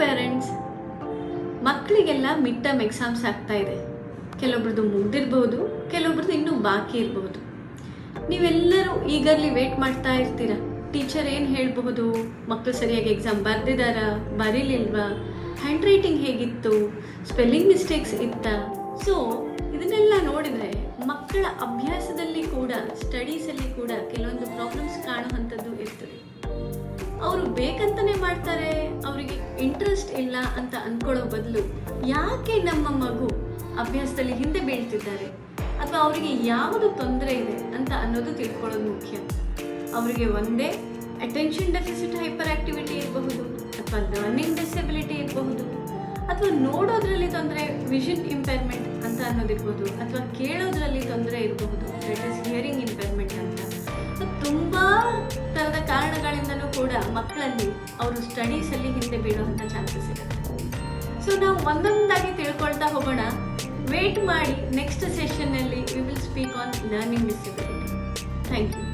Parents, ಮಕ್ಕಳಿಗೆಲ್ಲ mid term exams ಆಗ್ತಾ ಇದೆ. ಕೆಲವೊಬ್ರದ್ದು ಮುಗ್ದಿರ್ಬೋದು, ಕೆಲವೊಬ್ರದ್ದು ಇನ್ನೂ ಬಾಕಿ ಇರಬಹುದು. ನೀವೆಲ್ಲರೂ ಈಗರ್ಲಿ ವೇಟ್ ಮಾಡ್ತಾ ಇರ್ತೀರ, ಟೀಚರ್ ಏನು ಹೇಳಬಹುದು, ಮಕ್ಕಳು ಸರಿಯಾಗಿ ಎಕ್ಸಾಮ್ ಬರೆದಿದ್ದಾರಾ, ಬರೀಲಿಲ್ವಾ, ಹ್ಯಾಂಡ್ ರೈಟಿಂಗ್ ಹೇಗಿತ್ತು, ಸ್ಪೆಲ್ಲಿಂಗ್ ಮಿಸ್ಟೇಕ್ಸ್ ಇತ್ತಾ. ಸೊ ಇದನ್ನೆಲ್ಲ ನೋಡಿದರೆ ಮಕ್ಕಳ ಅಭ್ಯಾಸದಲ್ಲಿ ಕೂಡ, ಸ್ಟಡೀಸಲ್ಲಿ ಕೂಡ ಕೆಲವೊಂದು ಪ್ರಾಬ್ಲಮ್ಸ್ ಕಾಣುವಂಥದ್ದು ಇರ್ತದೆ. ಅವರು ಬೇಕಂತಲೇ ಮಾಡ್ತಾರೆ, ಅವರಿಗೆ ಇಂಟ್ರೆಸ್ಟ್ ಇಲ್ಲ ಅಂತ ಅಂದ್ಕೊಳ್ಳೋ ಬದಲು ಯಾಕೆ ನಮ್ಮ ಮಗು ಅಭ್ಯಾಸದಲ್ಲಿ ಹಿಂದೆ ಬೀಳ್ತಿದ್ದಾರೆ ಅಥವಾ ಅವರಿಗೆ ಯಾವುದು ತೊಂದರೆ ಇದೆ ಅಂತ ಅನ್ನೋದು ತಿಳ್ಕೊಳ್ಳೋದು ಮುಖ್ಯ. ಅವರಿಗೆ ಒಂದೇ ಅಟೆನ್ಷನ್ ಡೆಫಿಸಿಟ್ ಹೈಪರ್ ಆಕ್ಟಿವಿಟಿ ಇರಬಹುದು, ಅಥವಾ ಲರ್ನಿಂಗ್ ಡಿಸೆಬಿಲಿಟಿ ಇರಬಹುದು, ಅಥವಾ ನೋಡೋದ್ರಲ್ಲಿ ತೊಂದರೆ ವಿಷನ್ ಇಂಪೇರ್ಮೆಂಟ್ ಅಂತ ಅನ್ನೋದಿರ್ಬೋದು, ಅಥವಾ ಕೇಳೋದ್ರಲ್ಲಿ ತೊಂದರೆ ಇರಬಹುದು, ದಟ್ ಇಸ್ ಹಿಯರಿಂಗ್ ಇಂಪೇರ್ಮೆಂಟ್ ಅಂತ. ತುಂಬ ಥರದ ಕಾರಣಗಳಿಂದನೂ ಕೂಡ ಮಕ್ಕಳಲ್ಲಿ ಅವರು ಸ್ಟಡೀಸಲ್ಲಿ ಹಿಂದೆ ಬೀಳುವಂಥ ಚಾನ್ಸಸ್ ಇರುತ್ತೆ. ಸೊ ನಾವು ಒಂದೊಂದಾಗಿ ತಿಳ್ಕೊಳ್ತಾ ಹೋಗೋಣ. ವೇಟ್ ಮಾಡಿ, ನೆಕ್ಸ್ಟ್ ಸೆಷನ್ನಲ್ಲಿ we will speak on learning disability. Thank you.